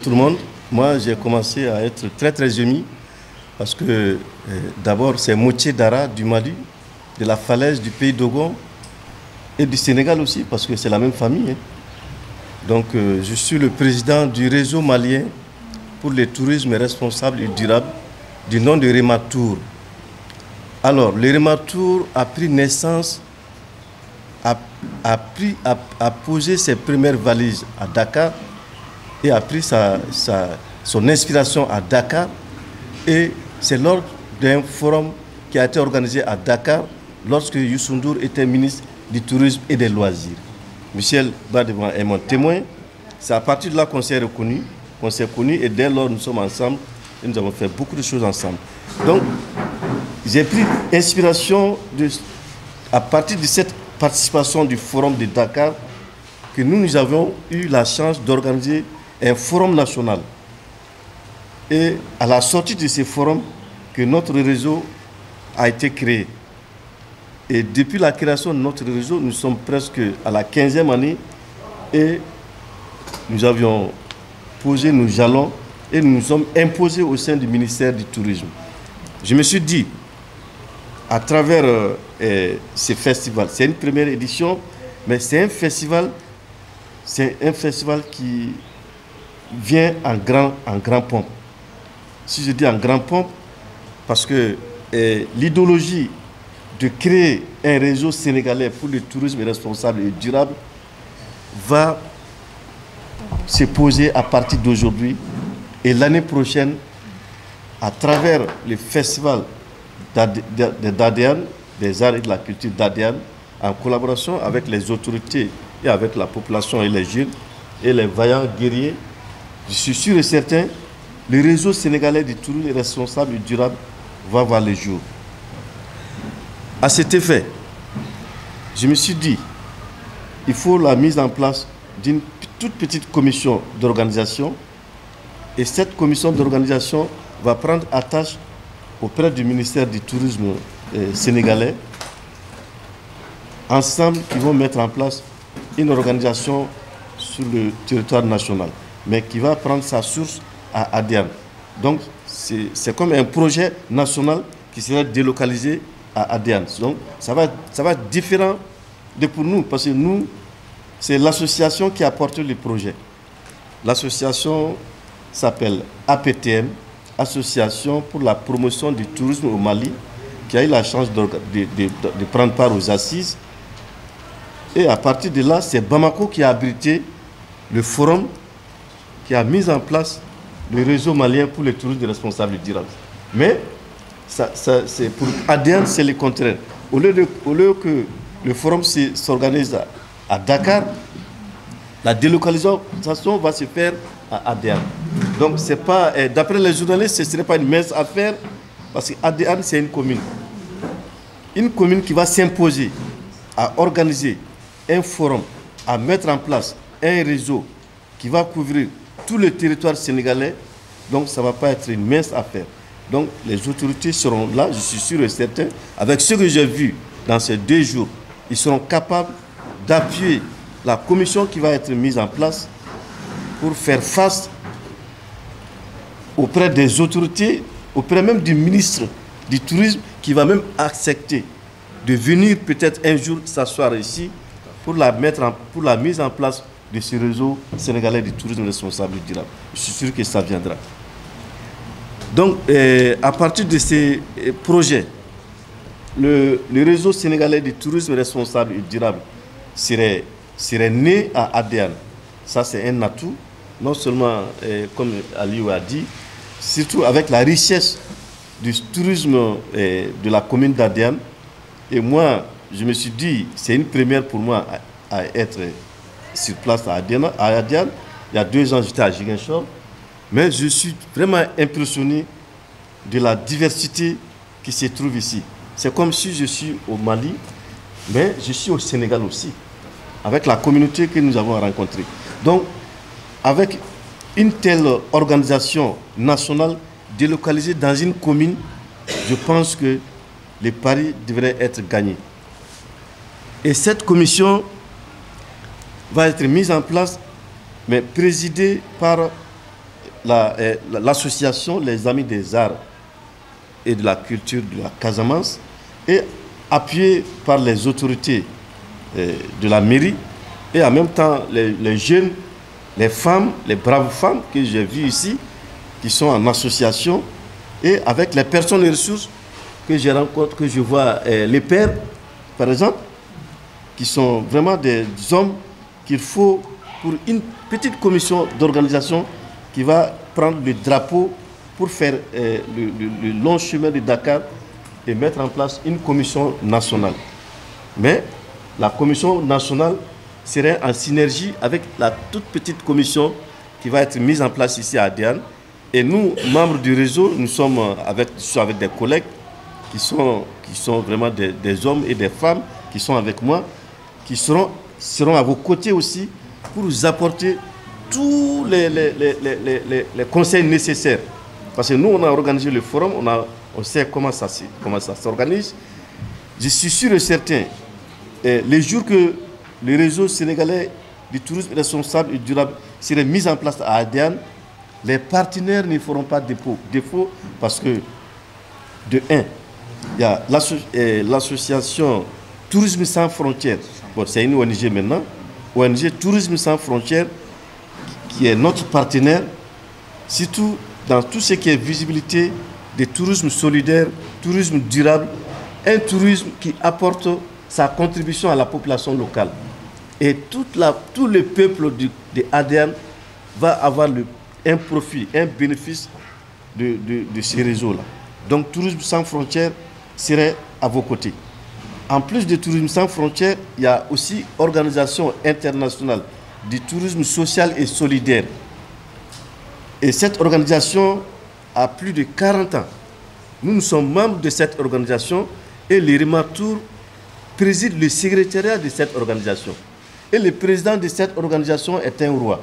tout le monde. Moi, j'ai commencé à être très ému parce que d'abord, c'est Motié Dara du Mali, de la Falaise, du pays d'Ogon et du Sénégal aussi, parce que c'est la même famille. Hein. Donc, je suis le président du réseau malien pour le tourisme responsable et durable, du nom de Rematour. Alors, le Rematour a pris naissance, a posé ses premières valises à Dakar et a pris son inspiration à Dakar. Et c'est lors d'un forum qui a été organisé à Dakar lorsque Youssou N'Dour était ministre du Tourisme et des Loisirs. Michel Badevant est mon témoin. C'est à partir de là qu'on s'est reconnus, et dès lors nous sommes ensemble et nous avons fait beaucoup de choses ensemble. Donc, j'ai pris inspiration à partir de cette participation du forum de Dakar que nous avons eu la chance d'organiser un forum national. Et à la sortie de ce forum, que notre réseau a été créé. Et depuis la création de notre réseau, nous sommes presque à la 15e année et nous avions posé nos jalons et nous nous sommes imposés au sein du ministère du Tourisme. Je me suis dit, à travers ce festival, c'est une première édition, mais c'est un festival qui vient en grand pompe. Si je dis en grand pompe, parce que l'idéologie de créer un réseau sénégalais pour le tourisme responsable et durable va se poser à partir d'aujourd'hui et l'année prochaine, à travers le festival d'Adéane, des arts et de la culture d'Adéane, en collaboration avec les autorités et avec la population et les jeunes et les vaillants guerriers, je suis sûr et certain, le réseau sénégalais du tourisme responsable et durable va voir le jour. À cet effet, je me suis dit, il faut la mise en place d'une toute petite commission d'organisation et cette commission d'organisation va prendre attache auprès du ministère du Tourisme sénégalais. Ensemble, ils vont mettre en place une organisation sur le territoire national, mais qui va prendre sa source à Adéane. Donc, c'est comme un projet national qui sera délocalisé à Adéane. Donc, ça va être différent de pour nous, parce que nous, c'est l'association qui a porté le projet. L'association s'appelle APTM, Association pour la promotion du tourisme au Mali, qui a eu la chance de prendre part aux assises. Et à partir de là, c'est Bamako qui a abrité le forum qui a mis en place le réseau malien pour le tourisme responsable et durable. Mais c'est pour Adéane, c'est le contraire. Au lieu que le forum s'organise à Dakar, la délocalisation va se faire à Adéane. Donc, c'est pas, d'après les journalistes, ce ne serait pas une mince affaire, parce qu'Adéane, c'est une commune. Une commune qui va s'imposer à organiser un forum, à mettre en place un réseau qui va couvrir tout le territoire sénégalais. Donc, ça ne va pas être une mince affaire. Donc, les autorités seront là, je suis sûr et certain, avec ce que j'ai vu dans ces 2 jours, ils seront capables d'appuyer la commission qui va être mise en place pour faire face auprès des autorités, auprès même du ministre du Tourisme, qui va même accepter de venir peut-être un jour s'asseoir ici pour la mise en place de ce réseau sénégalais du tourisme responsable et durable. Je suis sûr que ça viendra. Donc, à partir de ces projets, le réseau sénégalais du tourisme responsable et durable serait né à Adéane. Ça, c'est un atout, non seulement, comme Aliou a dit, surtout avec la richesse du tourisme de la commune d'Adéane. Et moi, je me suis dit, c'est une première pour moi à être sur place à Adéane. Il y a 2 ans, j'étais à Ziguinchor. Mais je suis vraiment impressionné de la diversité qui se trouve ici. C'est comme si je suis au Mali, mais je suis au Sénégal aussi, avec la communauté que nous avons rencontrée. Donc, avec une telle organisation nationale délocalisée dans une commune, je pense que les paris devraient être gagnés. Et cette commission va être mise en place, mais présidée par l'association Les Amis des Arts et de la Culture de la Casamance est appuyée par les autorités de la mairie et en même temps les jeunes, les femmes, les braves femmes que j'ai vues ici, qui sont en association, et avec les personnes et ressources que je rencontre, que je vois, les pères, par exemple, qui sont vraiment des hommes qu'il faut pour une petite commission d'organisation qui va prendre le drapeau pour faire le long chemin de Dakar et mettre en place une commission nationale. Mais la commission nationale serait en synergie avec la toute petite commission qui va être mise en place ici à Adiane. Et nous, membres du réseau, nous sommes avec des collègues qui sont vraiment des hommes et des femmes qui sont avec moi, qui seront à vos côtés aussi pour vous apporter tous les conseils nécessaires. Parce que nous, on a organisé le forum, on sait comment ça s'organise. Je suis sûr et certain, les jours que le réseau sénégalais du tourisme responsable et durable serait mis en place à Adiane, les partenaires ne feront pas défaut parce que, de un, il y a l'association Tourisme sans frontières. Bon, c'est une ONG maintenant, ONG Tourisme sans frontières, qui est notre partenaire, surtout dans tout ce qui est visibilité des tourisme solidaire, tourisme durable, un tourisme qui apporte sa contribution à la population locale. Et tout le peuple de Adiane va avoir un profit, un bénéfice de ces réseaux-là. Donc, Tourisme sans frontières serait à vos côtés. En plus de Tourisme sans frontières, il y a aussi Organisation internationale du tourisme social et solidaire. Et cette organisation a plus de 40 ans. Nous sommes membres de cette organisation et l'Irima Tour préside le secrétariat de cette organisation. Et le président de cette organisation est un roi.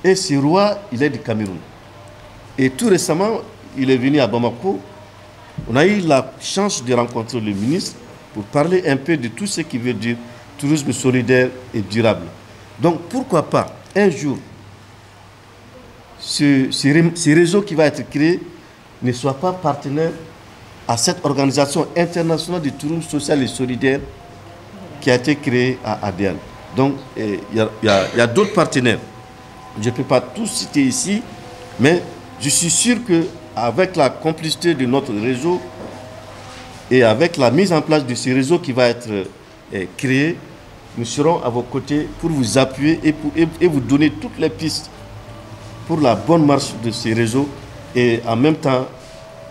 Et ce roi, il est du Cameroun. Et tout récemment, il est venu à Bamako. On a eu la chance de rencontrer le ministre pour parler un peu de tout ce qui veut dire tourisme solidaire et durable. Donc pourquoi pas, un jour, ce réseau qui va être créé ne soit pas partenaire à cette organisation internationale du tourisme social et solidaire qui a été créée à Adiane. Donc il y a d'autres partenaires. Je ne peux pas tous citer ici, mais je suis sûr qu'avec la complicité de notre réseau et avec la mise en place de ce réseau qui va être créé, nous serons à vos côtés pour vous appuyer et vous donner toutes les pistes pour la bonne marche de ce réseau. Et en même temps,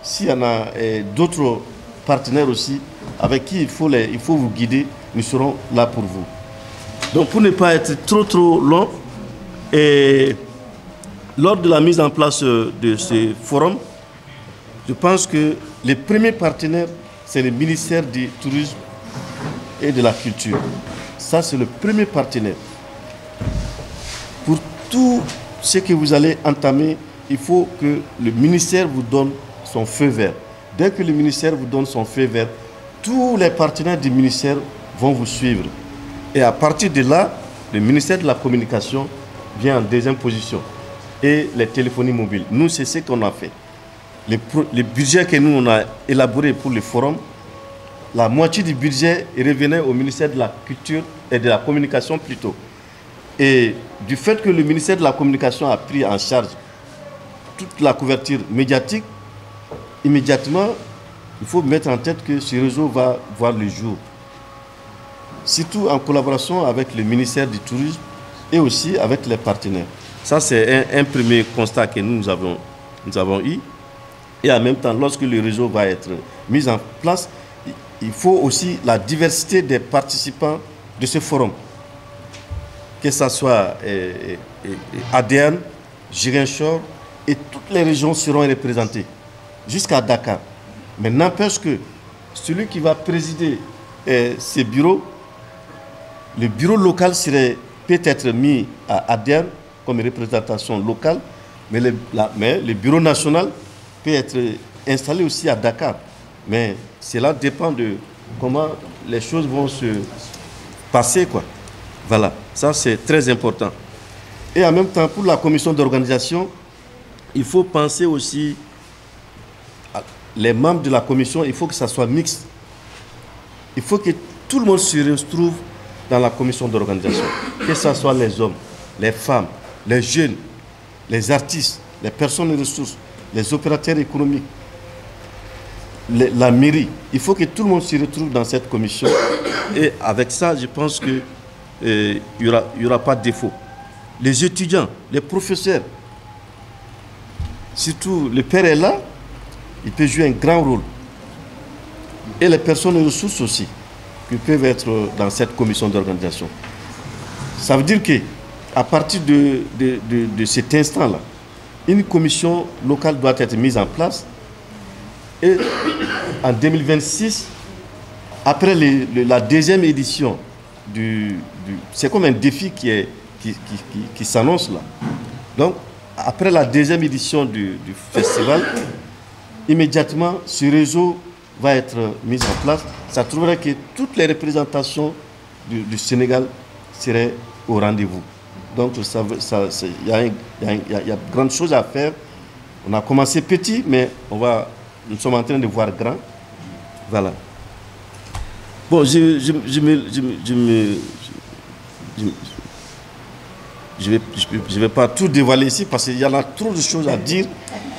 s'il y en a d'autres partenaires aussi avec qui il faut vous guider, nous serons là pour vous. Donc pour ne pas être trop long, et lors de la mise en place de ce forum, je pense que les premiers partenaires, c'est le ministère du Tourisme et de la Culture. Ça, c'est le premier partenaire. Pour tout ce que vous allez entamer, il faut que le ministère vous donne son feu vert. Dès que le ministère vous donne son feu vert, tous les partenaires du ministère vont vous suivre. Et à partir de là, le ministère de la Communication vient en deuxième position. Et les téléphonies mobiles. Nous, c'est ce qu'on a fait. Le budget que nous, on a élaboré pour le forum, la moitié du budget revenait au ministère de la Culture et de la Communication plutôt. Et du fait que le ministère de la Communication a pris en charge toute la couverture médiatique, immédiatement, il faut mettre en tête que ce réseau va voir le jour. Surtout en collaboration avec le ministère du Tourisme et aussi avec les partenaires. Ça, c'est un premier constat que nous avons eu. Et en même temps, lorsque le réseau va être mis en place, il faut aussi la diversité des participants de ce forum. Que ce soit Adiane, Ziguinchor, et toutes les régions seront représentées, jusqu'à Dakar. Mais n'empêche que celui qui va présider ces bureaux, le bureau local peut être mis à Adiane comme représentation locale, mais le bureau national peut être installé aussi à Dakar. Mais cela dépend de comment les choses vont se passer, quoi. Voilà, ça c'est très important. Et en même temps, pour la commission d'organisation, il faut penser aussi, les membres de la commission, il faut que ça soit mixte. Il faut que tout le monde se retrouve dans la commission d'organisation. Que ce soit les hommes, les femmes, les jeunes, les artistes, les personnes ressources, les opérateurs économiques, la mairie. Il faut que tout le monde se retrouve dans cette commission. Et avec ça, je pense qu'il n'y aura pas de défaut. Les étudiants, les professeurs, surtout le père est là, il peut jouer un grand rôle. Et les personnes ressources aussi, qui peuvent être dans cette commission d'organisation. Ça veut dire qu'à partir de cet instant-là, une commission locale doit être mise en place. Et en 2026, après la deuxième édition c'est comme un défi qui s'annonce là. Donc, après la deuxième édition du festival, immédiatement, ce réseau va être mis en place. Ça trouverait que toutes les représentations du Sénégal seraient au rendez-vous. Donc, il y a grandes choses à faire. On a commencé petit, mais nous sommes en train de voir grand. Voilà. Bon, je vais pas tout dévoiler ici parce qu'il y en a trop de choses à dire,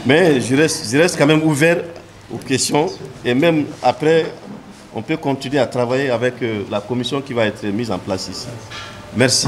mais je reste quand même ouvert aux questions et même après, on peut continuer à travailler avec la commission qui va être mise en place ici. Merci.